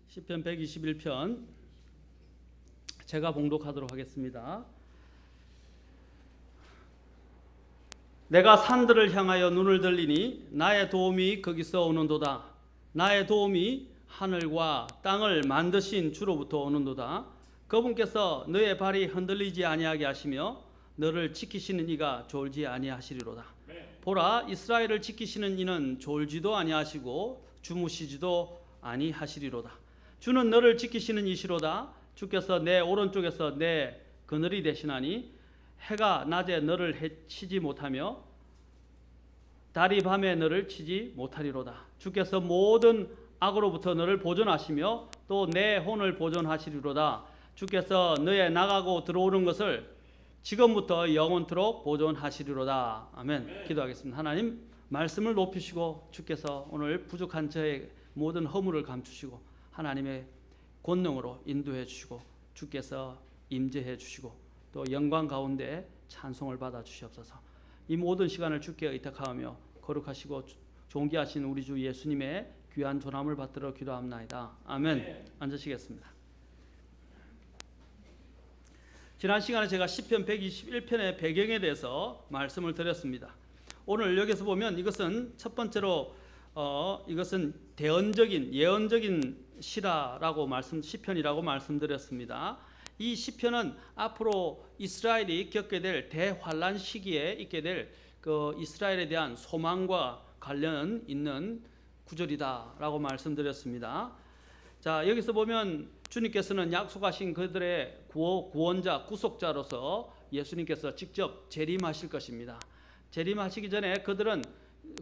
시편 121편 제가 봉독하도록 하겠습니다. 내가 산들을 향하여 눈을 들리니 나의 도움이 거기서 오는도다. 나의 도움이 하늘과 땅을 만드신 주로부터 오는도다. 그분께서 너의 발이 흔들리지 아니하게 하시며 너를 지키시는 이가 졸지 아니하시리로다. 보라, 이스라엘을 지키시는 이는 졸지도 아니하시고 주무시지도 아니하시리로다. 주는 너를 지키시는 이시로다. 주께서 내 오른쪽에서 내 그늘이 되시나니 해가 낮에 너를 치지 못하며 달이 밤에 너를 치지 못하리로다. 주께서 모든 악으로부터 너를 보존하시며 또 내 혼을 보존하시리로다. 주께서 너의 나가고 들어오는 것을 지금부터 영원토록 보존하시리로다. 아멘. 기도하겠습니다. 하나님, 말씀을 높이시고 주께서 오늘 부족한 저의 모든 허물을 감추시고 하나님의 권능으로 인도해 주시고 주께서 임재해 주시고 또 영광 가운데 찬송을 받아 주시옵소서. 이 모든 시간을 주께 의탁하며 거룩하시고 존귀하신 우리 주 예수님의 귀한 존함을 받들어 기도합나이다. 아멘. 앉으시겠습니다. 지난 시간에 제가 시편 121편의 배경에 대해서 말씀을 드렸습니다. 오늘 여기서 보면 이것은 첫 번째로 이것은 대언적인 예언적인 시라라고 시편이라고 말씀드렸습니다. 이 시편은 앞으로 이스라엘이 겪게 될 대환란 시기에 있게 될 그 이스라엘에 대한 소망과 관련 있는 구절이다라고 말씀드렸습니다. 자, 여기서 보면 주님께서는 약속하신 그들의 구원자, 구속자로서 예수님께서 직접 재림하실 것입니다. 재림하시기 전에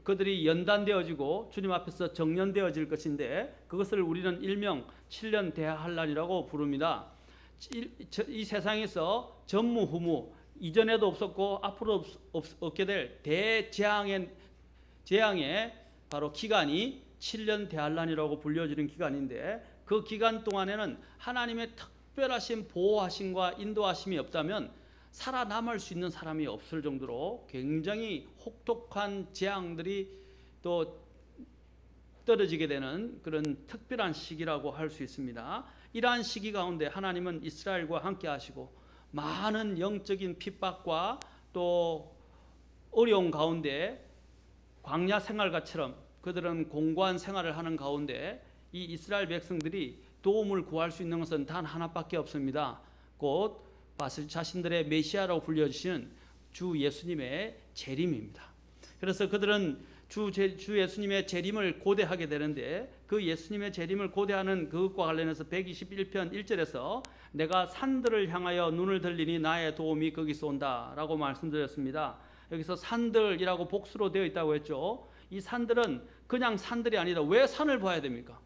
그들이 연단되어지고 주님 앞에서 정련되어질 것인데 그것을 우리는 일명 7년 대환란이라고 부릅니다. 이 세상에서 전무후무 이전에도 없었고 앞으로 없게 될 대재앙의 바로 기간이 7년 대환란이라고 불려지는 기간인데 그 기간 동안에는 하나님의 특별하신 보호하심과 인도하심이 없다면 살아남을 수 있는 사람이 없을 정도로 굉장히 혹독한 재앙들이 또 떨어지게 되는 그런 특별한 시기라고 할 수 있습니다. 이러한 시기 가운데 하나님은 이스라엘과 함께 하시고 많은 영적인 핍박과 또 어려운 가운데 광야 생활과처럼 그들은 공고한 생활을 하는 가운데 이 이스라엘 백성들이 도움을 구할 수 있는 것은 단 하나밖에 없습니다. 곧 자신들의 메시아라고 불려주시는 주 예수님의 재림입니다. 그래서 그들은 주 예수님의 재림을 고대하게 되는데 그 예수님의 재림을 고대하는 그것과 관련해서 121편 1절에서 내가 산들을 향하여 눈을 들리니 나의 도움이 거기서 온다 라고 말씀드렸습니다. 여기서 산들이라고 복수로 되어 있다고 했죠. 이 산들은 그냥 산들이 아니다. 왜 산을 봐야 됩니까?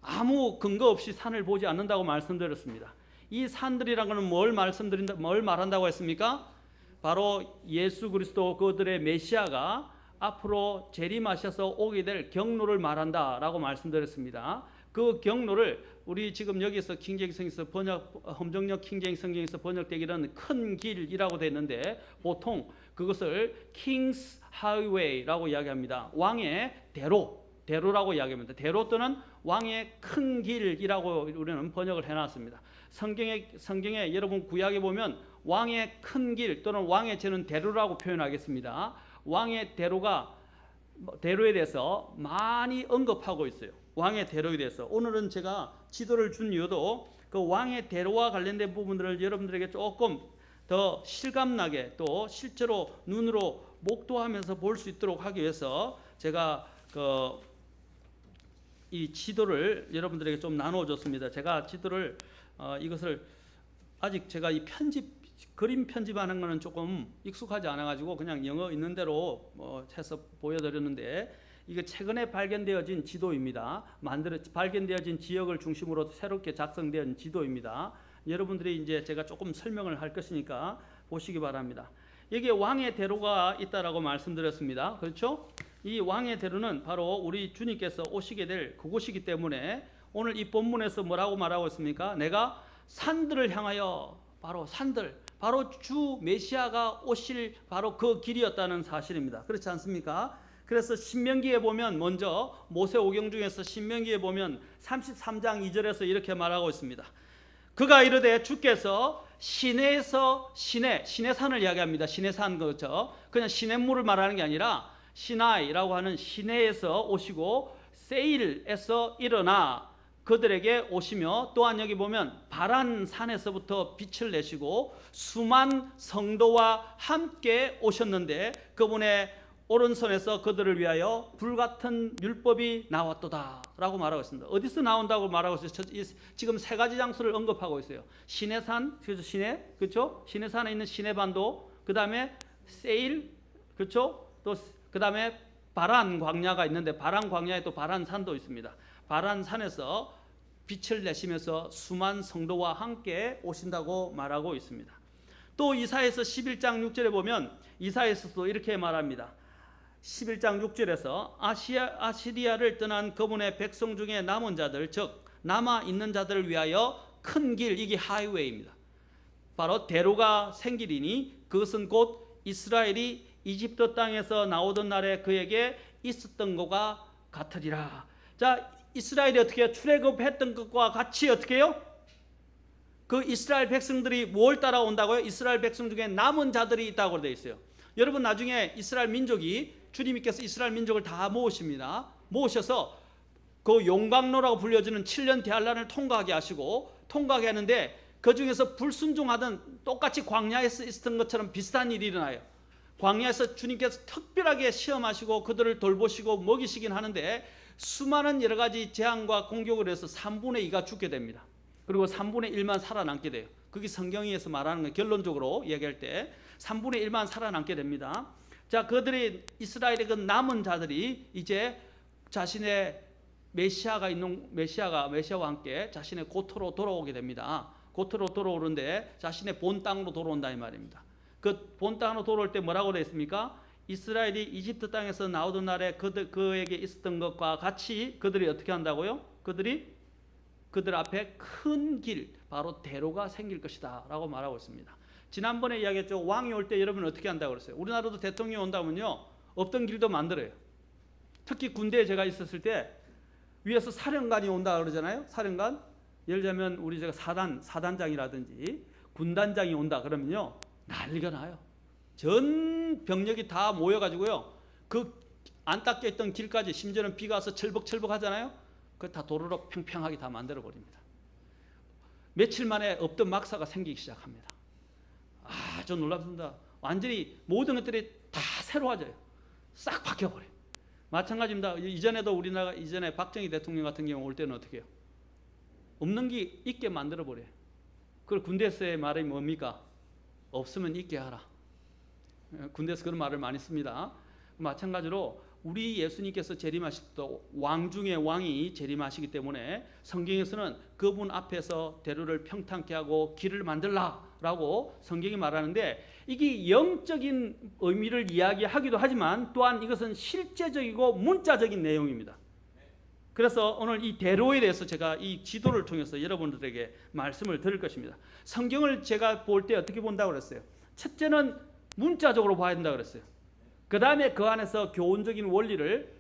아무 근거 없이 산을 보지 않는다고 말씀드렸습니다. 이 산들이라는 것은 뭘 말한다고 했습니까? 바로 예수 그리스도 그들의 메시아가 앞으로 재림하셔서 오게 될 경로를 말한다라고 말씀드렸습니다. 그 경로를 우리 지금 여기서 킹제임스 함정역 킹제임스 성경에서 번역되기는 큰 길이라고 되어 있는데 보통 그것을 킹스 하이웨이라고 이야기합니다. 왕의 대로라고 이야기합니다. 대로 또는 왕의 큰 길이라고 우리는 번역을 해놨습니다. 성경에 여러분 구약에 보면 왕의 큰 길 또는 왕의 저는 대로라고 표현하겠습니다. 왕의 대로에 대해서 많이 언급하고 있어요. 왕의 대로에 대해서. 오늘은 제가 지도를 준 이유도 그 왕의 대로와 관련된 부분들을 여러분들에게 조금 더 실감나게 또 실제로 눈으로 목도하면서 볼 수 있도록 하기 위해서 제가 이 지도를 여러분들에게 좀 나눠줬습니다. 제가 지도를 이것을 아직 제가 이 그림 편집하는 거는 조금 익숙하지 않아가지고 그냥 영어 있는 대로 해서 보여드렸는데 이게 최근에 발견되어진 지도입니다. 발견되어진 지역을 중심으로 새롭게 작성된 지도입니다. 여러분들이 이제 제가 조금 설명을 할 것이니까 보시기 바랍니다. 여기에 왕의 대로가 있다라고 말씀드렸습니다. 그렇죠? 이 왕의 대로는 바로 우리 주님께서 오시게 될 그곳이기 때문에 오늘 이 본문에서 뭐라고 말하고 있습니까? 내가 산들을 향하여, 바로 산들, 바로 주 메시아가 오실 바로 그 길이었다는 사실입니다. 그렇지 않습니까? 그래서 신명기에 보면, 먼저 모세오경 중에서 신명기에 보면 33장 2절에서 이렇게 말하고 있습니다. 그가 이르되 주께서 시내에서, 시내산을 이야기합니다. 시내산, 그렇죠? 그냥 시냇물을 말하는 게 아니라 시나이라고 하는 시내에서 오시고 세일에서 일어나 그들에게 오시며, 또한 여기 보면 바란산에서부터 빛을 내시고 수만 성도와 함께 오셨는데 그분의 오른손에서 그들을 위하여 불같은 율법이 나왔도다 라고 말하고 있습니다. 어디서 나온다고 말하고 있어요? 지금 세 가지 장소를 언급하고 있어요. 시내산, 그렇죠? 시내, 그렇죠? 시내산에 있는 시내반도, 그 다음에 세일, 그렇죠? 또 그 다음에 바란 광야가 있는데 바란 광야에 또 바란산도 있습니다. 바란산에서 빛을 내시면서 수만 성도와 함께 오신다고 말하고 있습니다. 또 이사야서 11장 6절에 보면 이사야서도 이렇게 말합니다. 11장 6절에서 아시리아를 떠난 그분의 백성 중에 남은 자들, 즉 남아 있는 자들을 위하여 큰 길, 이게 하이웨이입니다. 바로 대로가 생기리니 그것은 곧 이스라엘이 이집트 땅에서 나오던 날에 그에게 있었던 것과 같으리라. 자, 이스라엘이 어떻게 출애굽했던 것과 같이 어떻게 해요? 그 이스라엘 백성들이 뭘 따라온다고요? 이스라엘 백성 중에 남은 자들이 있다고 되어 있어요. 여러분, 나중에 이스라엘 민족이, 주님께서 이스라엘 민족을 다 모으십니다. 모으셔서 그 용광로라고 불려지는 7년 대환란을 통과하게 하시고, 통과하게 하는데 그 중에서 불순종하던, 똑같이 광야에서 있었던 것처럼 비슷한 일이 일어나요. 광야에서 주님께서 특별하게 시험하시고 그들을 돌보시고 먹이시긴 하는데 수많은 여러 가지 재앙과 공격을 해서 3분의 2가 죽게 됩니다. 그리고 3분의 1만 살아남게 돼요. 그게 성경에서 말하는 거예요. 결론적으로 얘기할 때 3분의 1만 살아남게 됩니다. 자, 그들이, 이스라엘의 그 남은 자들이 이제 자신의 메시아가 있는, 메시아와 함께 자신의 고토로 돌아오게 됩니다. 고토로 돌아오는데 자신의 본 땅으로 돌아온다 이 말입니다. 그 본 땅으로 돌아올 때 뭐라고 되어 있습니까? 이스라엘이 이집트 땅에서 나오던 날에 그에게 있었던 것과 같이 그들이 어떻게 한다고요? 그들 앞에 큰 길, 바로 대로가 생길 것이다 라고 말하고 있습니다. 지난번에 이야기했죠. 왕이 올 때 여러분 어떻게 한다고 그랬어요? 우리나라도 대통령이 온다면요, 없던 길도 만들어요. 특히 군대에 제가 있었을 때 위에서 사령관이 온다 그러잖아요. 사령관, 예를 들자면 우리 제가 사단장이라든지 군단장이 온다 그러면요, 난리가 나요. 전 병력이 다 모여가지고요, 그 안 닦여 있던 길까지, 심지어는 비가 와서 철벅철벅 하잖아요. 그거 다 도로로 평평하게 다 만들어 버립니다. 며칠 만에 없던 막사가 생기기 시작합니다. 아주 놀랍습니다. 완전히 모든 것들이 다 새로워져요. 싹 바뀌어버려요. 마찬가지입니다. 이전에도 우리나라, 이전에 박정희 대통령 같은 경우 올 때는 어떻게 해요? 없는 게 있게 만들어 버려요. 그걸 군대에서의 말이 뭡니까? 없으면 있게 하라. 군대에서 그런 말을 많이 씁니다. 마찬가지로 우리 예수님께서 재림하실 때도 왕 중에 왕이 재림하시기 때문에 성경에서는 그분 앞에서 대로를 평탄케 하고 길을 만들라라고 성경이 말하는데, 이게 영적인 의미를 이야기하기도 하지만 또한 이것은 실제적이고 문자적인 내용입니다. 그래서 오늘 이 대로에 대해서 제가 이 지도를 통해서 여러분들에게 말씀을 드릴 것입니다. 성경을 제가 볼 때 어떻게 본다고 그랬어요? 첫째는 문자적으로 봐야 된다고 그랬어요. 그 다음에 그 안에서 교훈적인 원리를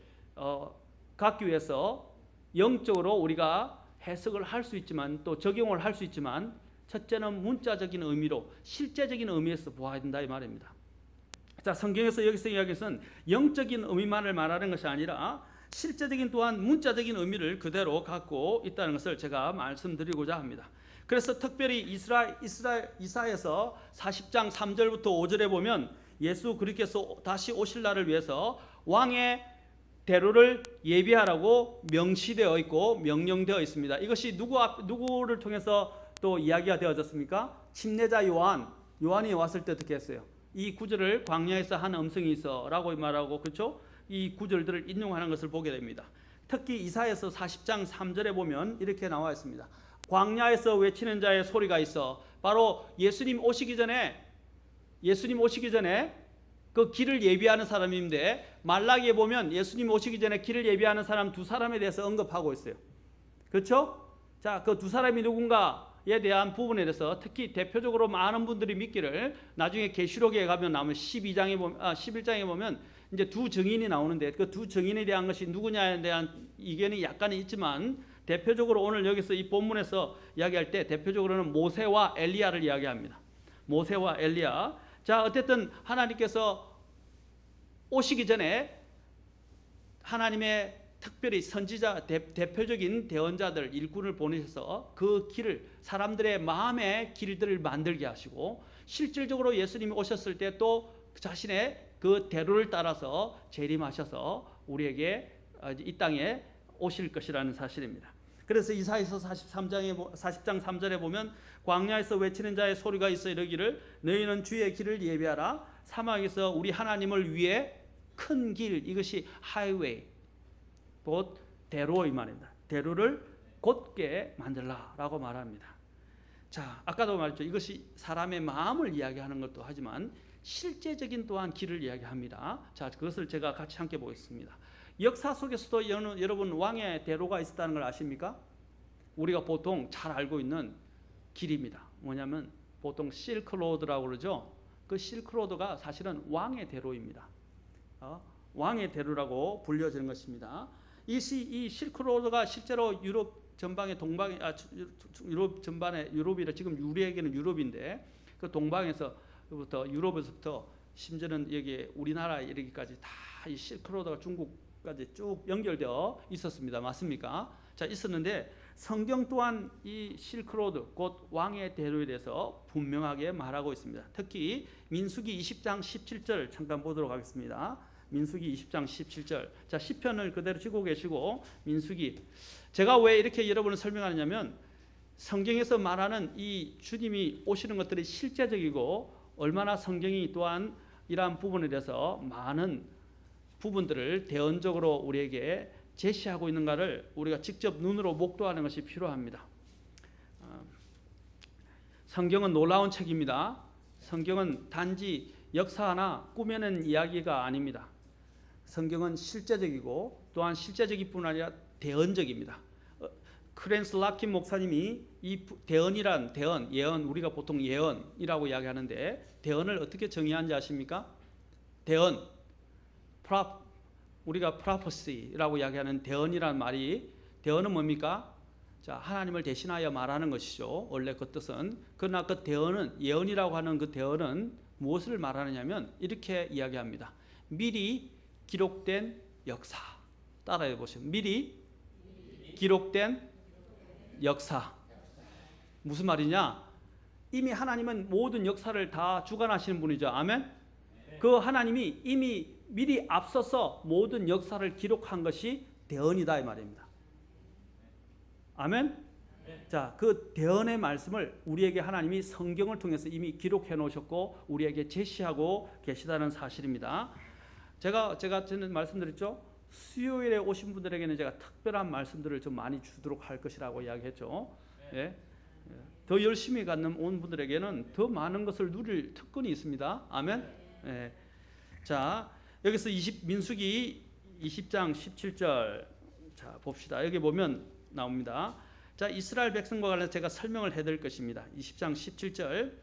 갖기 위해서 영적으로 우리가 해석을 할 수 있지만 또 적용을 할 수 있지만, 첫째는 문자적인 의미로, 실제적인 의미에서 보아야 된다 이 말입니다. 자, 성경에서 여기서 이야기해서는 영적인 의미만을 말하는 것이 아니라 실제적인 또한 문자적인 의미를 그대로 갖고 있다는 것을 제가 말씀드리고자 합니다. 그래서 특별히 이사야서 40장 3절부터 5절에 보면 예수 그리스도께서 다시 오실 날을 위해서 왕의 대로를 예비하라고 명시되어 있고 명령되어 있습니다. 이것이 누구를 통해서 또 이야기가 되어졌습니까? 침례자 요한이 왔을 때 어떻게 했어요? 이 구절을 광야에서 한 음성이 있어 라고 말하고, 그렇죠? 이 구절들을 인용하는 것을 보게 됩니다. 특히 이사야서 40장 3절에 보면 이렇게 나와 있습니다. 광야에서 외치는 자의 소리가 있어. 바로 예수님 오시기 전에 예수님 오시기 전에 그 길을 예비하는 사람인데, 말라기에 보면 예수님 오시기 전에 길을 예비하는 사람 두 사람에 대해서 언급하고 있어요. 그렇죠? 자, 그 두 사람이 누군가에 대한 부분에 대해서 특히 대표적으로 많은 분들이 믿기를, 나중에 계시록에 가면 나오면 11장에 보면 이제 두 증인이 나오는데, 그 두 증인에 대한 것이 누구냐에 대한 이견이 약간은 있지만, 대표적으로 오늘 여기서 이 본문에서 이야기할 때 대표적으로는 모세와 엘리야를 이야기합니다. 모세와 엘리야. 자, 어쨌든 하나님께서 오시기 전에 하나님의 특별히 선지자, 대표적인 대언자들, 일꾼을 보내셔서 그 길을, 사람들의 마음의 길들을 만들게 하시고, 실질적으로 예수님이 오셨을 때 또 자신의 그 대로를 따라서 재림하셔서 우리에게 이 땅에 오실 것이라는 사실입니다. 그래서 이사야서 40장 3절에 보면 광야에서 외치는 자의 소리가 있어 이르기를 너희는 주의 길을 예비하라. 사막에서 우리 하나님을 위해 큰 길, 이것이 하이웨이, 곧 대로의 말입니다. 대로를 곧게 만들라라고 말합니다. 자, 아까도 말했죠. 이것이 사람의 마음을 이야기하는 것도 하지만 실제적인 또한 길을 이야기합니다. 자, 그것을 제가 같이 함께 보겠습니다. 역사 속에서도 여러분 왕의 대로가 있었다는 걸 아십니까? 우리가 보통 잘 알고 있는 길입니다. 뭐냐면 보통 실크로드라고 그러죠. 그 실크로드가 사실은 왕의 대로입니다. 왕의 대로라고 불려지는 것입니다. 이 실크로드가 실제로 유럽 전방의 유럽 전반에, 유럽이라 지금 우리에게는 유럽인데, 그 동방에서부터 유럽에서부터 심지어는 여기 우리나라 이르기까지 다 이 실크로드가 중국까지 쭉 연결되어 있었습니다. 맞습니까? 자, 있었는데 성경 또한 이 실크로드, 곧 왕의 대로에 대해서 분명하게 말하고 있습니다. 특히 민수기 20장 17절 잠깐 보도록 하겠습니다. 민수기 20장 17절. 자, 시편을 그대로 지고 계시고, 민수기. 제가 왜 이렇게 여러분을 설명하느냐면, 성경에서 말하는 이 주님이 오시는 것들이 실제적이고, 얼마나 성경이 또한 이러한 부분에 대해서 많은 부분들을 대언적으로 우리에게 제시하고 있는가를 우리가 직접 눈으로 목도하는 것이 필요합니다. 성경은 놀라운 책입니다. 성경은 단지 역사나 꾸며낸 이야기가 아닙니다. 성경은 실제적이고 또한 실제적일 뿐 아니라 대언적입니다. 크랜스 라킨 목사님이 이 대언이란, 예언, 우리가 보통 예언이라고 이야기하는데 대언을 어떻게 정의하는지 아십니까? 대언, 우리가 prophecy라고 이야기하는 대언이란 말이, 대언은 뭡니까? 자, 하나님을 대신하여 말하는 것이죠. 원래 그 뜻은. 그러나 그 대언은, 예언이라고 하는 그 대언은 무엇을 말하느냐면 이렇게 이야기합니다. 미리 기록된 역사. 따라해 보시면, 미리 기록된 역사. 무슨 말이냐? 이미 하나님은 모든 역사를 다 주관하시는 분이죠. 아멘? 그 하나님이 이미 미리 앞서서 모든 역사를 기록한 것이 대언이다 이 말입니다. 아멘? 자, 그 대언의 말씀을 우리에게 하나님이 성경을 통해서 이미 기록해 놓으셨고 우리에게 제시하고 계시다는 사실입니다. 제가 전에 말씀드렸죠. 수요일에 오신 분들에게는 제가 특별한 말씀들을 좀 많이 주도록 할 것이라고 이야기했죠. 예. 더 열심히 온 분들에게는 더 많은 것을 누릴 특권이 있습니다. 아멘. 예. 자, 여기서 민수기 20장 17절 자 봅시다. 여기 보면 나옵니다. 자, 이스라엘 백성과 관련해서 제가 설명을 해드릴 것입니다. 20장 17절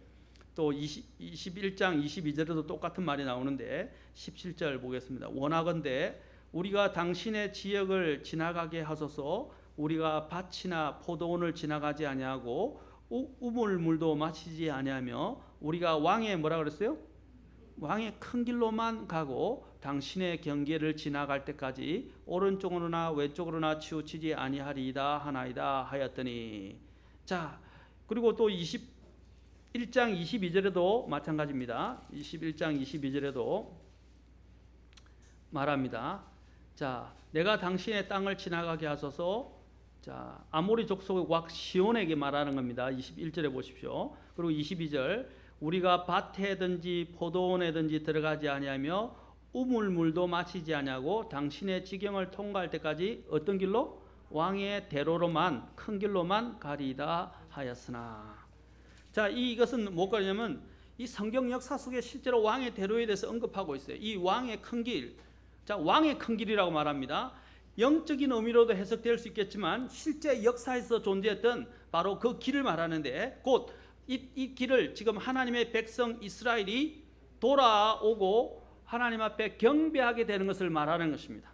또 21장 22절에도 똑같은 말이 나오는데 17절 보겠습니다. 원하건대 우리가 당신의 지역을 지나가게 하소서. 우리가 밭이나 포도원을 지나가지 아니하고 우물물도 마시지 아니하며 우리가 왕의 뭐라 그랬어요? 왕의 큰 길로만 가고 당신의 경계를 지나갈 때까지 오른쪽으로나 왼쪽으로나 치우치지 아니하리이다 하나이다 하였더니. 자, 그리고 또 21장 22절에도 마찬가지입니다. 21장 22절에도 말합니다. 자, 내가 당신의 땅을 지나가게 하소서. 자, 아모리 족속의 왕 시온에게 말하는 겁니다. 21절에 보십시오. 그리고 22절 우리가 밭에든지 포도원에든지 들어가지 아니하며 우물물도 마시지 아니하고 당신의 지경을 통과할 때까지 어떤 길로? 왕의 대로로만, 큰 길로만 가리이다 하였으나. 자, 이것은 뭐냐면 이 성경 역사 속에 실제로 왕의 대로에 대해서 언급하고 있어요. 이 왕의 큰 길, 자 왕의 큰 길이라고 말합니다. 영적인 의미로도 해석될 수 있겠지만 실제 역사에서 존재했던 바로 그 길을 말하는데 곧 이 길을 지금 하나님의 백성 이스라엘이 돌아오고 하나님 앞에 경배하게 되는 것을 말하는 것입니다.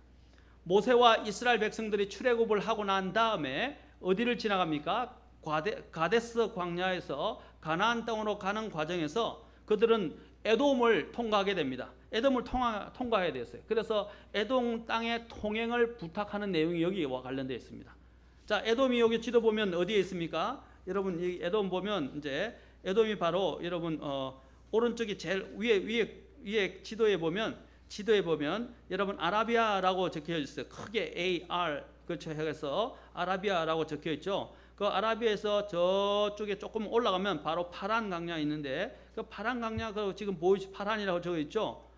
모세와 이스라엘 백성들이 출애굽을 하고 난 다음에 어디를 지나갑니까? 가데스 광야에서 가나안 땅으로 가는 과정에서 그들은 에돔을 통과하게 됩니다. 에돔을 통과해야 되었어요. 그래서 에돔 땅의 통행을 부탁하는 내용이 여기와 관련되어 있습니다. 자, 에돔이 여기 지도 보면 어디에 있습니까? 여러분 이 에돔 보면 이제 에돔이 바로 여러분 오른쪽이 제일 위에 지도에 보면 여러분 아라비아라고 적혀 있어요. 크게 AR 그렇죠 해서 아라비아라고 적혀 있죠. 그 아라비아에서 저쪽에 조금 올라가면 바로 파란 강야가 있는데 그 파란 강야가 지금 보이시 파란이라고 적혀 있죠.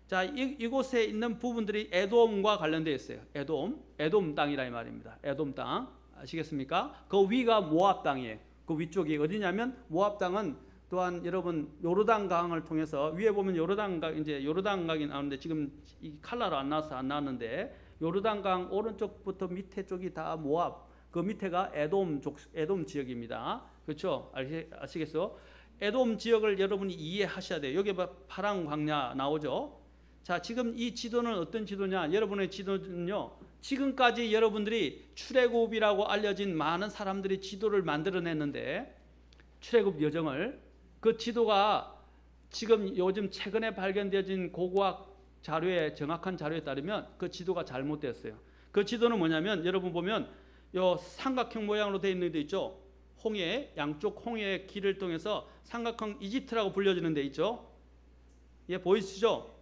자, 이곳에 있는 부분들이 에돔과 관련되어 있어요. 에돔 땅이라 이 말입니다. 에돔 땅 아시겠습니까? 그 위가 모압 땅이에요. 그 위쪽이 어디냐면 모압 땅은 또한 여러분 요르단 강을 통해서 위에 보면 요르단강이 나오는데 지금 이 칼라로 안 나왔는데 요르단 강 오른쪽부터 밑에 쪽이 다 모압, 그 밑에가 에돔 지역입니다. 그렇죠? 아시겠어요? 에돔 지역을 여러분이 이해하셔야 돼요. 여기 파란 광야 나오죠? 자, 지금 이 지도는 어떤 지도냐? 여러분의 지도는요. 지금까지 여러분들이 출애굽이라고 알려진 많은 사람들이 지도를 만들어냈는데 출애굽 여정을 그 지도가 지금 요즘 최근에 발견되어진 고고학 자료에 정확한 자료에 따르면 그 지도가 잘못됐어요. 그 지도는 뭐냐면 여러분 보면 요 삼각형 모양으로 되어 있는 데 있죠. 양쪽 홍해의 길을 통해서 삼각형 이집트라고 불려지는 데 있죠. 예, 보이시죠?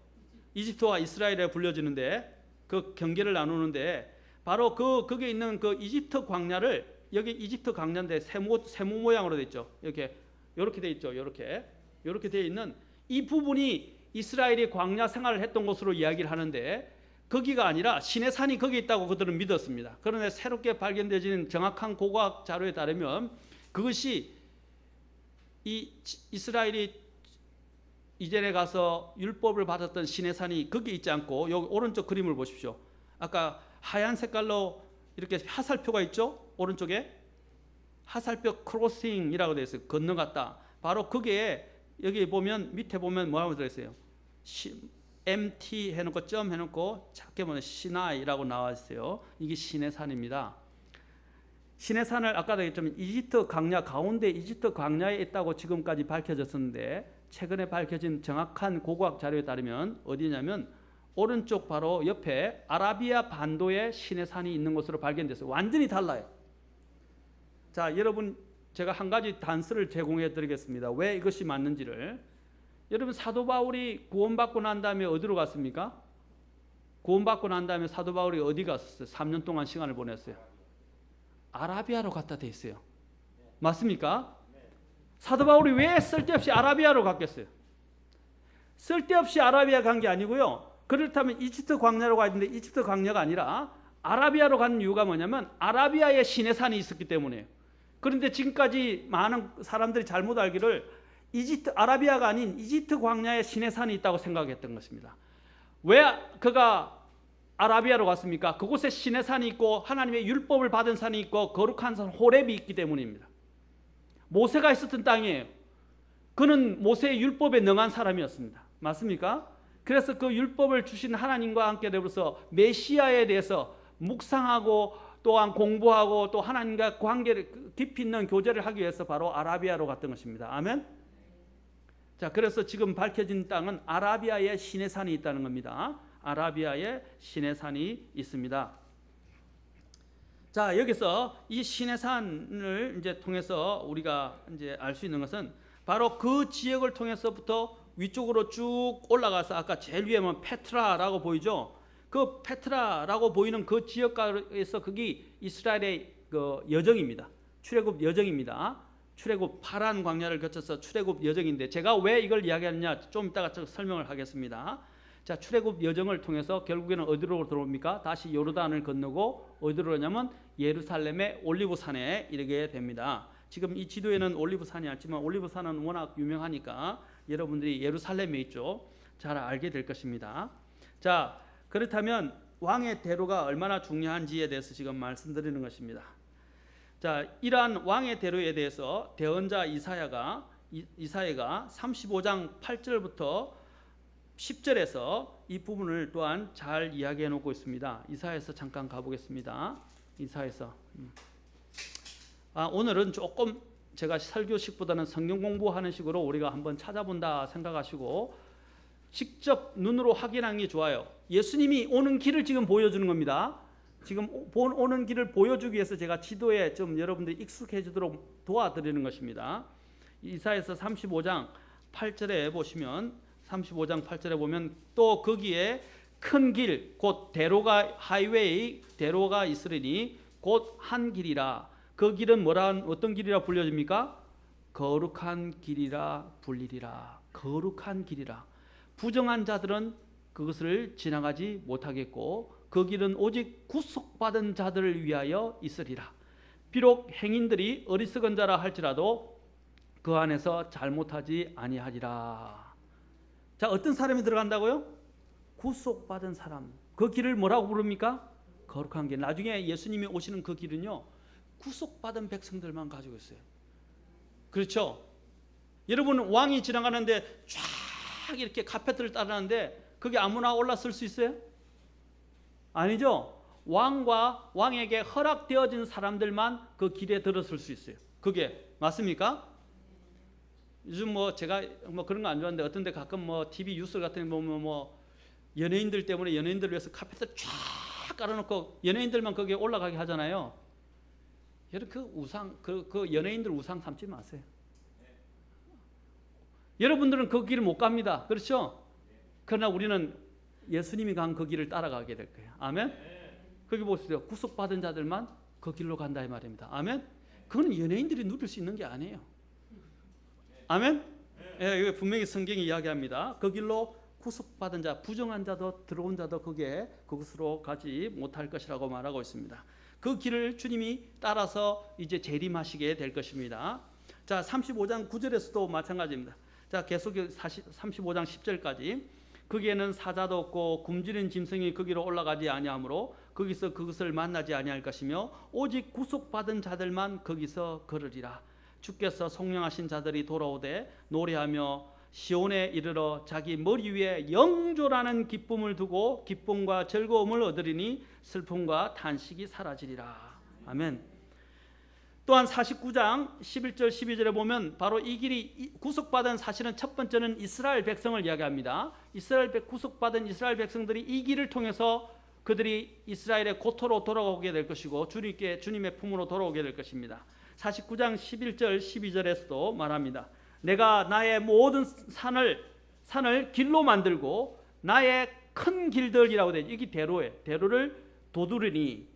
이집트와 이스라엘에 불려지는데 그 경계를 나누는데 바로 거기에 있는 그 이집트 광야를 여기 이집트 광야인데 세모 모양으로 돼 있죠. 이렇게 돼 있죠. 이렇게 돼 있는 이 부분이 이스라엘이 광야 생활을 했던 곳으로 이야기를 하는데 거기가 아니라 시내산이 거기 있다고 그들은 믿었습니다. 그런데 새롭게 발견되어진 정확한 고고학 자료에 따르면 그것이 이 이스라엘이 이전에 가서 율법을 받았던 시내산이 거기 있지 않고 여기 오른쪽 그림을 보십시오. 아까 하얀 색깔로 이렇게 화살표가 있죠? 오른쪽에 화살표 크로싱이라고 되어 있어요. 건너갔다. 바로 거기에 여기 보면 밑에 보면 뭐라고 되어 있어요? MT 해놓고 점 해놓고 작게 보면 시나이라고 나와 있어요. 이게 시내산입니다. 시내산을 아까도 얘기했지만 이집트 광야 가운데 이집트 광야에 있다고 지금까지 밝혀졌었는데 최근에 밝혀진 정확한 고고학 자료에 따르면 어디냐면 오른쪽 바로 옆에 아라비아 반도에 시내산이 있는 것으로 발견됐어요. 완전히 달라요. 자, 여러분 제가 한 가지 단서를 제공해 드리겠습니다. 왜 이것이 맞는지를. 여러분 사도 바울이 구원받고 난 다음에 어디로 갔습니까? 구원받고 난 다음에 사도 바울이 어디 갔었어요? 3년 동안 시간을 보냈어요. 아라비아로 갔다 돼 있어요. 맞습니까? 사도 바울이 왜 쓸데없이 아라비아로 갔겠어요? 쓸데없이 아라비아 간 게 아니고요. 그렇다면 이집트 광야로 가야 되는데 이집트 광야가 아니라 아라비아로 가는 이유가 뭐냐면 아라비아에 시내산이 있었기 때문이에요. 그런데 지금까지 많은 사람들이 잘못 알기를 아라비아가 아닌 이집트 광야에 시내산이 있다고 생각했던 것입니다. 왜 그가 아라비아로 갔습니까? 그곳에 시내산이 있고 하나님의 율법을 받은 산이 있고 거룩한 산 호렙이 있기 때문입니다. 모세가 있었던 땅이에요. 그는 모세의 율법에 능한 사람이었습니다. 맞습니까? 그래서 그 율법을 주신 하나님과 함께 되어서 메시아에 대해서 묵상하고 또한 공부하고 또 하나님과 관계를 깊이 있는 교제를 하기 위해서 바로 아라비아로 갔던 것입니다. 아멘. 자, 그래서 지금 밝혀진 땅은 아라비아에 시내산이 있다는 겁니다. 아라비아에 시내산이 있습니다. 자, 여기서 이 시내산을 이제 통해서 우리가 이제 알 수 있는 것은 바로 그 지역을 통해서부터 위쪽으로 쭉 올라가서 아까 제일 위에 보면 페트라라고 보이죠? 그 페트라라고 보이는 그 지역가에서 거기 이스라엘의 그 여정입니다. 출애굽 여정입니다. 출애굽 파란 광야를 거쳐서 출애굽 여정인데 제가 왜 이걸 이야기하느냐 좀 이따가 설명을 하겠습니다. 자, 출애굽 여정을 통해서 결국에는 어디로 들어옵니까? 다시 요르단을 건너고 어디로 오냐면 예루살렘의 올리브산에 이르게 됩니다. 지금 이 지도에는 올리브산이 없지만 올리브산은 워낙 유명하니까 여러분들이 예루살렘에 있죠. 잘 알게 될 것입니다. 자, 그렇다면 왕의 대로가 얼마나 중요한지에 대해서 지금 말씀드리는 것입니다. 자, 이러한 왕의 대로에 대해서 대언자 이사야가 35장 8절부터 10절에서 이 부분을 또한 잘 이야기해 놓고 있습니다. 이사야에서 잠깐 가보겠습니다. 이사야에서 오늘은 조금 제가 설교식보다는 성경 공부하는 식으로 우리가 한번 찾아본다 생각하시고 직접 눈으로 확인하는 게 좋아요. 예수님이 오는 길을 지금 보여주는 겁니다. 지금 오는 길을 보여주기 위해서 제가 지도에 좀 여러분들이 익숙해지도록 도와드리는 것입니다. 이사야서 35장 8절에 보시면 35장 8절에 보면 또 거기에 큰 길 곧 대로가 하이웨이 대로가 있으리니 곧 한 길이라. 그 길은 어떤 길이라 불려집니까? 거룩한 길이라 불리리라. 거룩한 길이라. 부정한 자들은 그것을 지나가지 못하겠고 그 길은 오직 구속받은 자들을 위하여 있으리라. 비록 행인들이 어리석은 자라 할지라도 그 안에서 잘못하지 아니하리라. 자, 어떤 사람이 들어간다고요? 구속받은 사람. 그 길을 뭐라고 부릅니까? 거룩한 길. 나중에 예수님이 오시는 그 길은요, 구속받은 백성들만 가지고 있어요. 그렇죠? 여러분, 왕이 지나가는데 쫙 이렇게 카페트를 따르는데 거기 아무나 올라설 수 있어요? 아니죠? 왕에게 허락되어진 사람들만 그 길에 들어설 수 있어요. 그게 맞습니까? 요즘 제가 그런 거 안 좋아하는데 어떤 데 가끔 TV 뉴스 같은 데 보면 연예인들 때문에 연예인들을 위해서 카펫을 쫙 깔아놓고 연예인들만 거기에 올라가게 하잖아요. 여러분 그 연예인들 우상 삼지 마세요. 여러분들은 그 길을 못 갑니다. 그렇죠? 그러나 우리는 예수님이 간 그 길을 따라가게 될 거예요. 아멘? 거기 보세요. 구속받은 자들만 그 길로 간다 이 말입니다. 아멘? 그건 연예인들이 누릴 수 있는 게 아니에요. 아멘? 예, 이거 분명히 성경이 이야기합니다. 그 길로 구속받은 자, 부정한 자도 들어온 자도 그것으로 가지 못할 것이라고 말하고 있습니다. 그 길을 주님이 따라서 이제 재림하시게 될 것입니다. 자, 35장 9절에서도 마찬가지입니다. 자, 계속 35장 10절까지 거기에는 사자도 없고 굶주린 짐승이 거기로 올라가지 아니하므로 거기서 그것을 만나지 아니할 것이며 오직 구속받은 자들만 거기서 걸으리라. 주께서 속량하신 자들이 돌아오되 노래하며 시온에 이르러 자기 머리 위에 영존하는 기쁨을 두고 기쁨과 즐거움을 얻으리니 슬픔과 탄식이 사라지리라. 아멘. 또한 49장 11절 12절에 보면 바로 이 길이 구속받은, 사실은 첫 번째는 이스라엘 백성을 이야기합니다. 구속받은 이스라엘 백성들이 이 길을 통해서 그들이 이스라엘의 고토로 돌아오게 될 것이고 주님의 품으로 돌아오게 될 것입니다. 49장 11절 12절에서도 말합니다. 내가 나의 모든 산을 길로 만들고 나의 큰 길들이라고 되죠. 이게 대로예요. 대로를 도두르니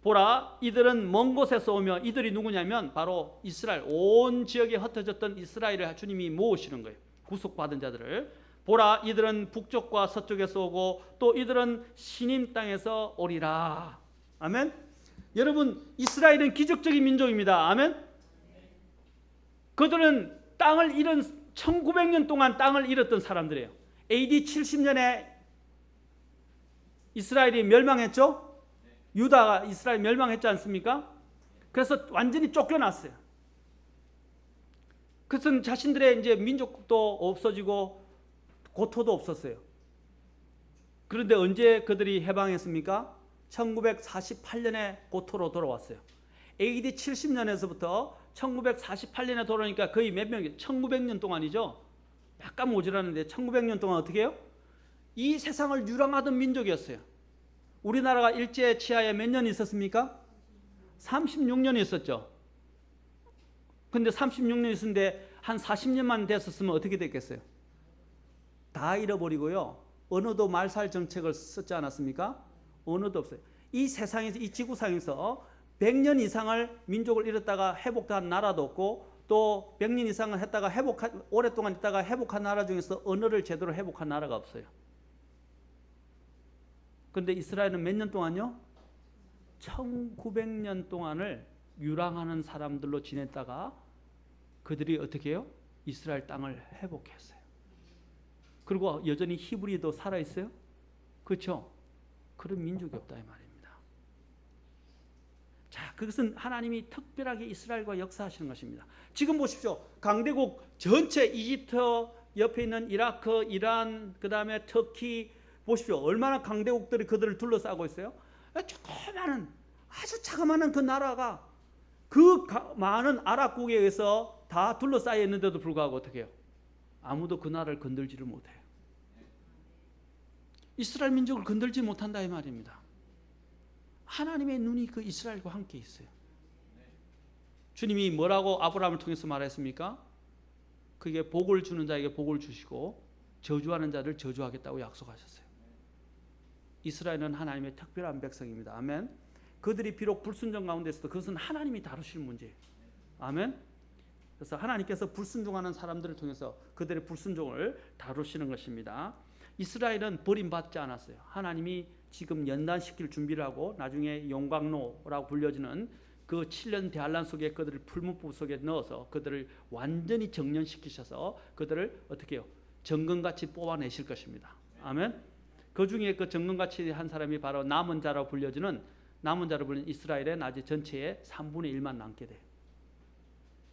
보라 이들은 먼 곳에서 오며, 이들이 누구냐면 바로 이스라엘, 온 지역에 흩어졌던 이스라엘을 주님이 모으시는 거예요. 구속받은 자들을. 보라 이들은 북쪽과 서쪽에서 오고 또 이들은 시님 땅에서 오리라. 아멘. 여러분, 이스라엘은 기적적인 민족입니다. 아멘. 그들은 땅을 잃은 1900년 동안 땅을 잃었던 사람들이에요. AD 70년에 이스라엘이 멸망했죠. 유다가 이스라엘 멸망했지 않습니까? 그래서 완전히 쫓겨났어요. 그래서 자신들의 이제 민족도 없어지고 고토도 없었어요. 그런데 언제 그들이 해방했습니까? 1948년에 고토로 돌아왔어요. AD 70년에서부터 1948년에 돌아오니까 거의 몇 명이 1900년 동안이죠. 약간 모자라는데 1900년 동안 어떻게 해요? 이 세상을 유랑하던 민족이었어요. 우리나라가 일제 치하에 몇 년 있었습니까? 36년 있었죠. 근데 36년 있었는데 한 40년만 됐었으면 어떻게 됐겠어요? 다 잃어버리고요. 언어도 말살 정책을 썼지 않았습니까? 언어도 없어요. 이 세상에서, 이 지구상에서 100년 이상을 민족을 잃었다가 회복한 나라도 없고, 또 100년 이상을 했다가 오랫동안 있다가 회복한 나라 중에서 언어를 제대로 회복한 나라가 없어요. 그런데 이스라엘은 몇 년 동안요? 1900년 동안을 유랑하는 사람들로 지냈다가 그들이 어떻게 해요? 이스라엘 땅을 회복했어요. 그리고 여전히 히브리도 살아 있어요. 그렇죠? 그런 민족이 없다 이 말입니다. 자, 그것은 하나님이 특별하게 이스라엘과 역사하시는 것입니다. 지금 보십시오. 강대국 전체 이집트 옆에 있는 이라크, 이란, 그 다음에 터키 보십시오. 얼마나 강대국들이 그들을 둘러싸고 있어요. 조그마한 아주 자그마한 그 나라가 그 많은 아랍국에 의해서 다 둘러싸여 있는데도 불구하고 어떻게 해요? 아무도 그 나라를 건들지를 못해요. 이스라엘 민족을 건들지 못한다 이 말입니다. 하나님의 눈이 그 이스라엘과 함께 있어요. 주님이 뭐라고 아브라함을 통해서 말했습니까? 그게 복을 주는 자에게 복을 주시고 저주하는 자를 저주하겠다고 약속하셨어요. 이스라엘은 하나님의 특별한 백성입니다. 아멘. 그들이 비록 불순종 가운데서도 그것은 하나님이 다루실 문제예요. 아멘. 그래서 하나님께서 불순종하는 사람들을 통해서 그들의 불순종을 다루시는 것입니다. 이스라엘은 버림받지 않았어요. 하나님이 지금 연단시킬 준비를 하고 나중에 용광로라고 불려지는 그 7년 대환란 속에 그들을 풀무불 속에 넣어서 그들을 완전히 정련시키셔서 그들을 어떻게 해요? 정금같이 뽑아내실 것입니다. 아멘. 그 중에 그 정금같이 한 사람이 바로 남은 자라고 불려지는 이스라엘의 나지 전체의 3분의 1만 남게 돼요.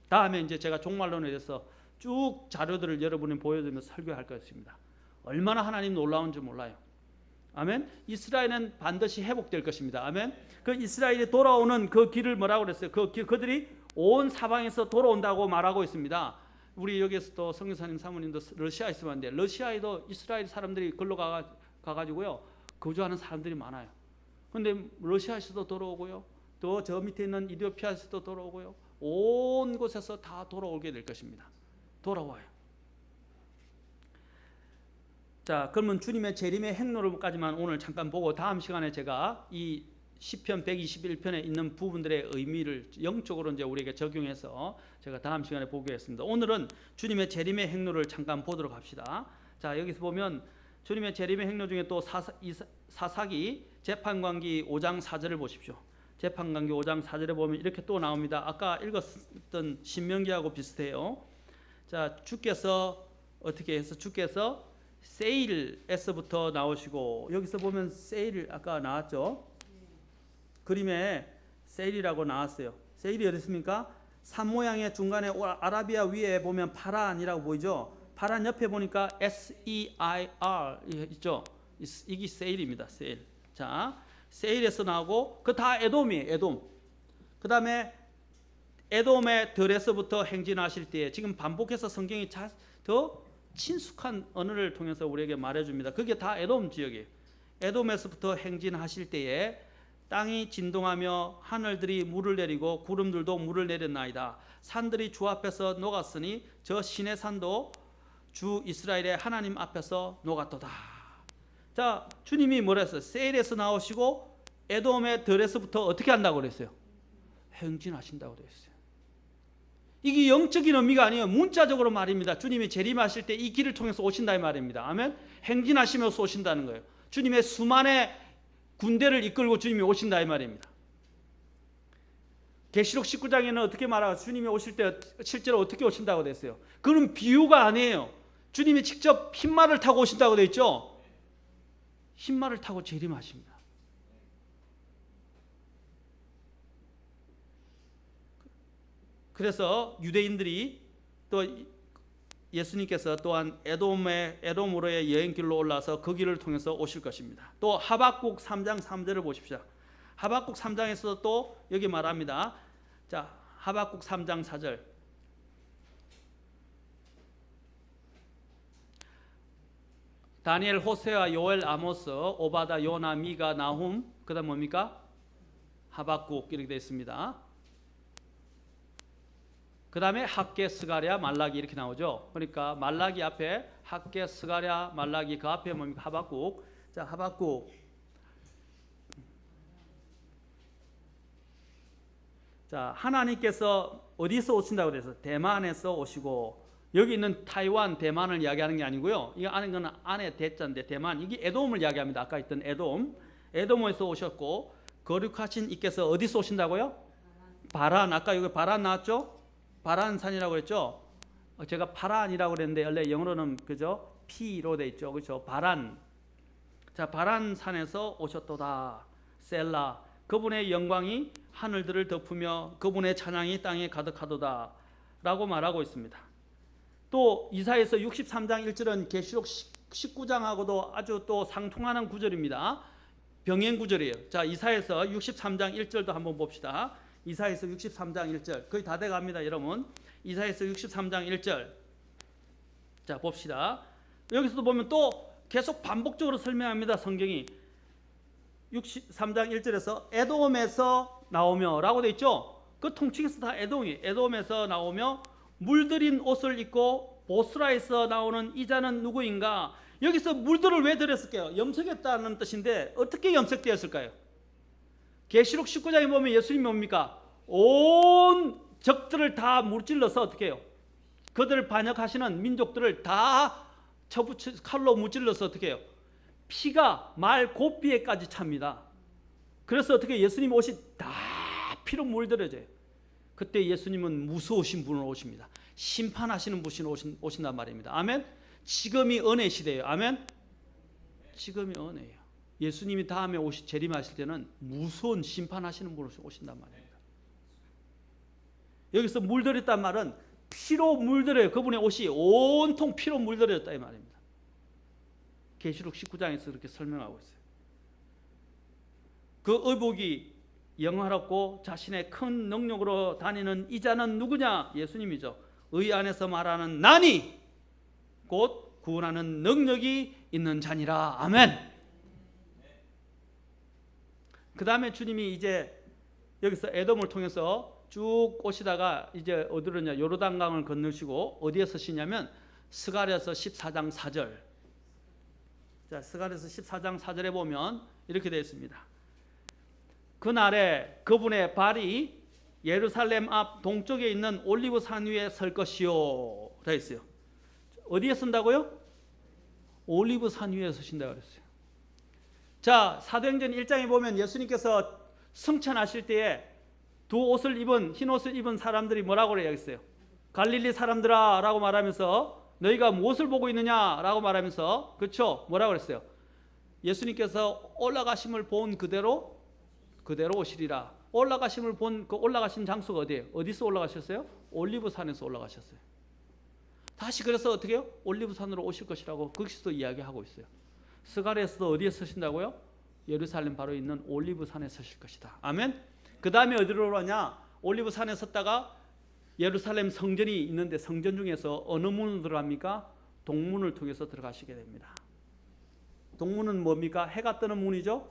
다음에 이제 제가 종말론에 대해서 쭉 자료들을 여러분이 보여드리면서 설교할 것입니다. 얼마나 하나님 놀라운 줄 몰라요. 아멘. 이스라엘은 반드시 회복될 것입니다. 아멘. 그 이스라엘이 돌아오는 그 길을 뭐라고 그랬어요? 그들이 온 사방에서 돌아온다고 말하고 있습니다. 우리 여기에서도 성교사님 사모님도 러시아에 있으면 안 돼요. 러시아에도 이스라엘 사람들이 걸로 가가지고요 거주하는 사람들이 많아요. 근데 러시아에서도 돌아오고요, 또 저 밑에 있는 이디오피아에서도 돌아오고요, 온 곳에서 다 돌아오게 될 것입니다. 돌아와요. 자, 그러면 주님의 재림의 행로를까지만 오늘 잠깐 보고 다음 시간에 제가 이 시편 121편에 있는 부분들의 의미를 영적으로 이제 우리에게 적용해서 제가 다음 시간에 보겠습니다. 오늘은 주님의 재림의 행로를 잠깐 보도록 합시다. 자, 여기서 보면 주님의 재림의 행로 중에 또 사사기 재판관기 5장 4절을 보십시오. 재판관기 5장 4절에 보면 이렇게 또 나옵니다. 아까 읽었던 신명기하고 비슷해요. 자, 주께서 어떻게 해서 주께서 세일에서부터 나오시고, 여기서 보면 세일 아까 나왔죠. 그림에 세일이라고 나왔어요. 세일이 어디 있습니까? 산 모양의 중간에 아라비아 위에 보면 파란이라고 보이죠. 파란 옆에 보니까 SEIR 있죠. 이게 세일입니다. 세일. 자, 세일에서 나오고 그 다 에돔이에요. 에돔. 그 다음에 에돔의 들에서부터 행진하실 때에, 지금 반복해서 성경이 더 친숙한 언어를 통해서 우리에게 말해줍니다. 그게 다 에돔 지역이에요. 에돔에서부터 행진하실 때에 땅이 진동하며 하늘들이 물을 내리고 구름들도 물을 내렸나이다. 산들이 주 앞에서 녹았으니 저 시내 산도 주 이스라엘의 하나님 앞에서 녹았도다. 자, 주님이 뭐라 했어요? 세일에서 나오시고 에돔의 들에서부터 어떻게 한다고 그랬어요? 행진하신다고 그랬어요. 이게 영적인 의미가 아니에요. 문자적으로 말입니다. 주님이 재림하실 때 이 길을 통해서 오신다 이 말입니다. 아멘. 행진하시면서 오신다는 거예요. 주님의 수만의 군대를 이끌고 주님이 오신다 이 말입니다. 계시록 19장에는 어떻게 말하고 주님이 오실 때 실제로 어떻게 오신다고 됐어요? 그건 비유가 아니에요. 주님이 직접 흰말을 타고 오신다고 되어 있죠. 흰말을 타고 재림하십니다. 그래서 유대인들이 또 예수님께서 또한 에돔으로의 여행길로 올라서 그 길을 통해서 오실 것입니다. 또 하박국 3장 3절을 보십시오. 하박국 3장에서 또 여기 말합니다. 자, 하박국 3장 4절. 다니엘, 호세아, 요엘, 아모스, 오바다, 요나, 미가, 나훔, 그 다음 뭡니까? 하박국 이렇게 되어 있습니다. 그 다음에 학개, 스가랴, 말라기 이렇게 나오죠. 그러니까 말라기 앞에 학개, 스가랴, 말라기, 그 앞에 뭡니까? 하박국. 자, 하박국. 자, 하나님께서 어디서 오신다고 그래서 대만에서 오시고, 여기 있는 타이완, 대만을 이야기하는 게 아니고요. 이거 아는 건 안에 대자인데 대만, 이게 에돔을 이야기합니다. 아까 있던 에돔에서 오셨고, 거룩하신 이께서 어디서 오신다고요? 바란. 아까 여기 바란 나왔죠? 바란산이라고 했죠. 제가 파란이라고 그랬는데 원래 영어로는 그죠? P로 돼 있죠. 그렇죠? 바란. 자, 바란 산에서 오셨도다. 셀라. 그분의 영광이 하늘들을 덮으며 그분의 찬양이 땅에 가득하도다 라고 말하고 있습니다. 또 이사야서 63장 1절은 계시록 19장하고도 아주 또 상통하는 구절입니다. 병행 구절이에요. 자, 이사야서 63장 1절도 한번 봅시다. 이사야서 63장 1절. 거의 다 돼갑니다, 여러분. 이사야서 63장 1절. 자, 봅시다. 여기서도 보면 또 계속 반복적으로 설명합니다, 성경이. 63장 1절에서 에돔에서 나오며 라고 되어 있죠. 그 통칭에서 다 에돔이에요. 에돔에서 나오며 물들인 옷을 입고 보스라에서 나오는 이자는 누구인가? 여기서 물들을 왜 들였을까요? 염색했다는 뜻인데 어떻게 염색되었을까요? 계시록 19장에 보면 예수님이 뭡니까? 온 적들을 다 무찔러서 어떻게 해요? 그들을 반역하시는 민족들을 다 칼로 무찔러서 어떻게 해요? 피가 말 고삐에까지 찹니다. 그래서 어떻게 예수님 옷이 다 피로 물들어져요. 그때 예수님은 무서우신 분으로 오십니다. 심판하시는 분으로 오신단 말입니다. 아멘. 지금이 은혜 시대예요. 아멘. 지금이 은혜예요. 예수님이 다음에 재림하실 때는 무서운 심판하시는 분으로 오신단 말입니다. 여기서 물들였단 말은 피로 물들어요. 그분의 옷이 온통 피로 물들어졌다 이 말입니다. 계시록 19장에서 그렇게 설명하고 있어요. 그 의복이 영화롭고 자신의 큰 능력으로 다니는 이자는 누구냐? 예수님이죠. 의 안에서 말하는 나니 곧 구원하는 능력이 있는 자니라. 아멘. 그 다음에 주님이 이제 여기서 에돔을 통해서 쭉 오시다가 이제 어디로냐? 요르단강을 건너시고 어디에 서시냐면 스가랴서 14장 4절. 자, 스가랴서 14장 4절에 보면 이렇게 되어 있습니다. 그날에 그분의 발이 예루살렘 앞 동쪽에 있는 올리브 산 위에 설 것이요. 되어 있어요. 어디에 선다고요? 올리브 산 위에 서신다고 그랬어요. 자, 사도행전 1장에 보면 예수님께서 승천하실 때에 두 옷을 입은 흰 옷을 입은 사람들이 뭐라고 그래야겠어요? 갈릴리 사람들아 라고 말하면서 너희가 무엇을 보고 있느냐 라고 말하면서 그렇죠? 뭐라고 그랬어요? 예수님께서 올라가심을 본 그대로 오시리라. 올라가심을 본 그 올라가신 장소가 어디예요? 어디서 올라가셨어요? 올리브 산에서 올라가셨어요. 다시 그래서 어떻게 해요? 올리브 산으로 오실 것이라고 거기서도 이야기하고 있어요. 스가랴에서도 어디에 서신다고요? 예루살렘 바로 있는 올리브 산에 서실 것이다. 아멘. 그 다음에 어디로 가냐? 올리브 산에 섰다가 예루살렘 성전이 있는데 성전 중에서 어느 문으로 들어갑니까? 동문을 통해서 들어가시게 됩니다. 동문은 뭡니까? 해가 뜨는 문이죠.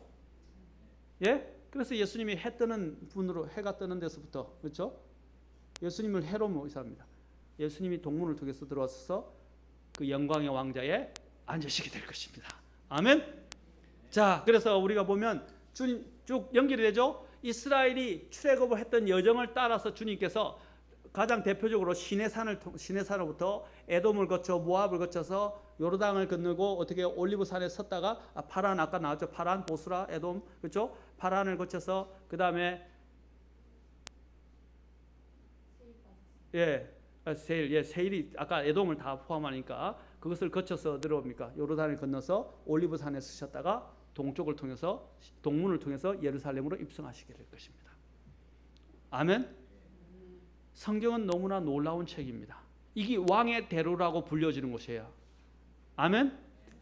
예? 그래서 예수님이 해 뜨는 분으로 해가 뜨는 데서부터 그렇죠? 예수님을 해로 모시합니다. 예수님이 동문을 통해서 들어와서 그 영광의 왕자에 앉으시게 될 것입니다. 아멘. 자, 그래서 우리가 보면 주님 쭉 연결이 되죠. 이스라엘이 출애굽을 했던 여정을 따라서 주님께서 가장 대표적으로 시내산으로부터 에돔을 거쳐 모압을 거쳐서 요르단을 건너고 어떻게 올리브산에 섰다가 파란 아까 나왔죠. 파란, 보스라, 에돔 그렇죠? 파란을 거쳐서 그 다음에 세일이 아까 에돔을 다 포함하니까 그것을 거쳐서 들어옵니까? 요르단을 건너서 올리브산에 서셨다가 동쪽을 통해서 동문을 통해서 예루살렘으로 입성하시게 될 것입니다. 아멘. 성경은 너무나 놀라운 책입니다. 이게 왕의 대로라고 불려지는 곳이에요. 아멘.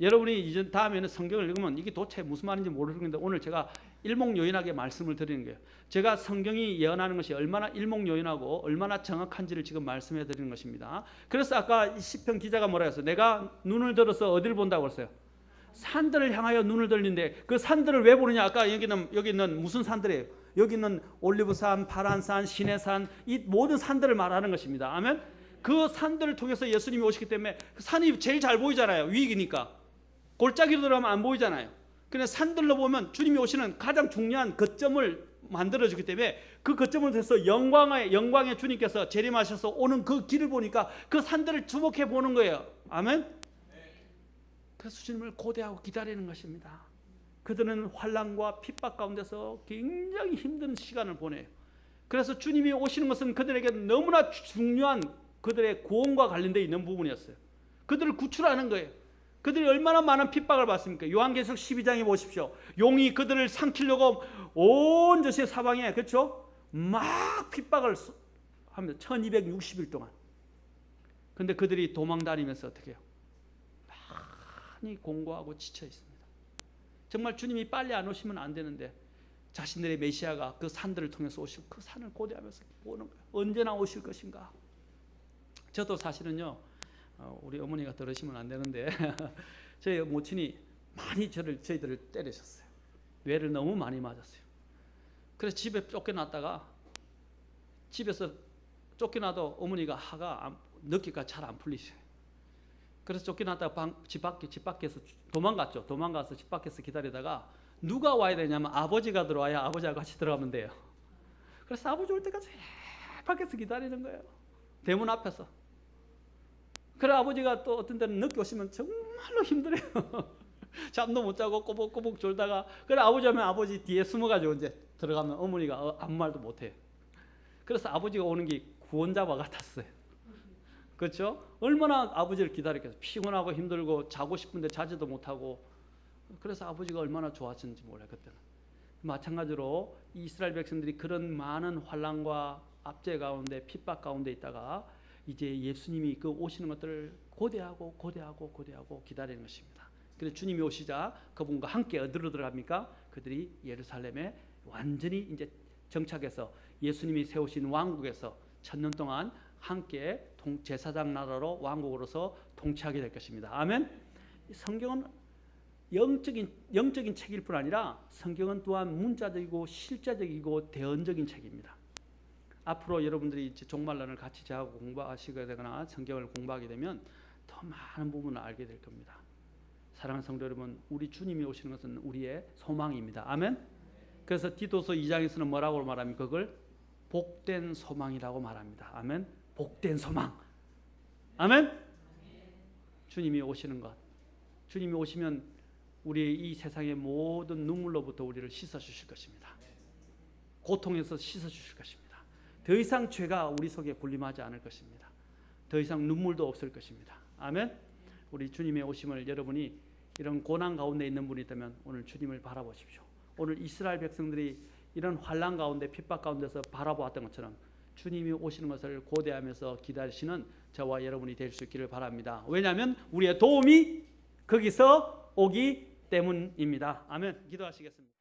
여러분이 이제 다음에는 성경을 읽으면 이게 도대체 무슨 말인지 모르겠는데 오늘 제가 일목요연하게 말씀을 드리는 거예요. 제가 성경이 예언하는 것이 얼마나 일목요연하고 얼마나 정확한지를 지금 말씀해 드리는 것입니다. 그래서 아까 시편 기자가 뭐라 했어요? 내가 눈을 들어서 어디를 본다고 했어요? 산들을 향하여 눈을 들리는데 그 산들을 왜 보느냐? 아까 여기는 무슨 산들이에요? 여기는 올리브산, 파란산, 시내산 이 모든 산들을 말하는 것입니다. 아멘. 그 산들을 통해서 예수님이 오시기 때문에 그 산이 제일 잘 보이잖아요. 위기니까. 골짜기로 들어가면 안 보이잖아요. 그런데 산들로 보면 주님이 오시는 가장 중요한 거점을 만들어주기 때문에 그 거점을 통해서 영광의 주님께서 재림하셔서 오는 그 길을 보니까 그 산들을 주목해 보는 거예요. 아멘. 그래서 주님을 고대하고 기다리는 것입니다. 그들은 환난과 핍박 가운데서 굉장히 힘든 시간을 보내요. 그래서 주님이 오시는 것은 그들에게 너무나 중요한 그들의 구원과 관련되어 있는 부분이었어요. 그들을 구출하는 거예요. 그들이 얼마나 많은 핍박을 받습니까? 요한계시록 12장에 보십시오. 용이 그들을 삼키려고 온 저세 사방에, 그렇죠? 막 핍박을 합니다. 1260일 동안. 근데 그들이 도망 다니면서 어떻게 해요? 많이 공고하고 지쳐 있습니다. 정말 주님이 빨리 안 오시면 안 되는데 자신들의 메시아가 그 산들을 통해서 오시고 그 산을 고대하면서 보는 거예요. 언제나 오실 것인가? 저도 사실은요, 우리 어머니가 들으시면 안 되는데 저희 모친이 많이 저희들을 때리셨어요. 뇌를 너무 많이 맞았어요. 그래서 집에 쫓겨났다가, 집에서 쫓겨나도 어머니가 화가 늦게까지 잘 안 풀리셔요. 그래서 쫓겨났다가 집 밖에서 도망갔죠. 도망가서 집 밖에서 기다리다가 누가 와야 되냐면 아버지가 들어와야 아버지하고 같이 들어가면 돼요. 그래서 아버지 올 때까지 밖에서 기다리는 거예요. 대문 앞에서. 그래 아버지가 또 어떤 때는 늦게 오시면 정말로 힘들어요. 잠도 못 자고 꼬북꼬북 졸다가, 그래 아버지 하면 아버지 뒤에 숨어가지고 이제 들어가면 어머니가 아무 말도 못해요. 그래서 아버지가 오는 게 구원자와 같았어요. 그렇죠? 얼마나 아버지를 기다렸겠어요. 피곤하고 힘들고 자고 싶은데 자지도 못하고. 그래서 아버지가 얼마나 좋았는지 몰라요. 그때는. 마찬가지로 이스라엘 백성들이 그런 많은 환난과 압제 가운데 핍박 가운데 있다가 이제 예수님이 그 오시는 것들을 고대하고 기다리는 것입니다. 그래서 주님이 오시자 그분과 함께 어디로 들어갑니까? 그들이 예루살렘에 완전히 이제 정착해서 예수님이 세우신 왕국에서 1000년 동안 함께 제사장 나라로 왕국으로서 통치하게 될 것입니다. 아멘. 성경은 영적인 책일 뿐 아니라 성경은 또한 문자적이고 실제적이고 대언적인 책입니다. 앞으로 여러분들이 이제 종말론을 같이 저하고 공부하시게 되거나 성경을 공부하게 되면 더 많은 부분을 알게 될 겁니다. 사랑하는 성도 여러분, 우리 주님이 오시는 것은 우리의 소망입니다. 아멘. 그래서 디도서 2장에서는 뭐라고 말합니까? 그걸 복된 소망이라고 말합니다. 아멘. 복된 소망. 아멘. 주님이 오시는 것. 주님이 오시면 우리 이 세상의 모든 눈물로부터 우리를 씻어 주실 것입니다. 고통에서 씻어 주실 것입니다. 더 이상 죄가 우리 속에 군림하지 않을 것입니다. 더 이상 눈물도 없을 것입니다. 아멘. 우리 주님의 오심을 여러분이 이런 고난 가운데 있는 분이 있다면 오늘 주님을 바라보십시오. 오늘 이스라엘 백성들이 이런 환난 가운데 핍박 가운데서 바라보았던 것처럼 주님이 오시는 것을 고대하면서 기다리시는 저와 여러분이 될 수 있기를 바랍니다. 왜냐하면 우리의 도움이 거기서 오기 때문입니다. 아멘. 기도하시겠습니다.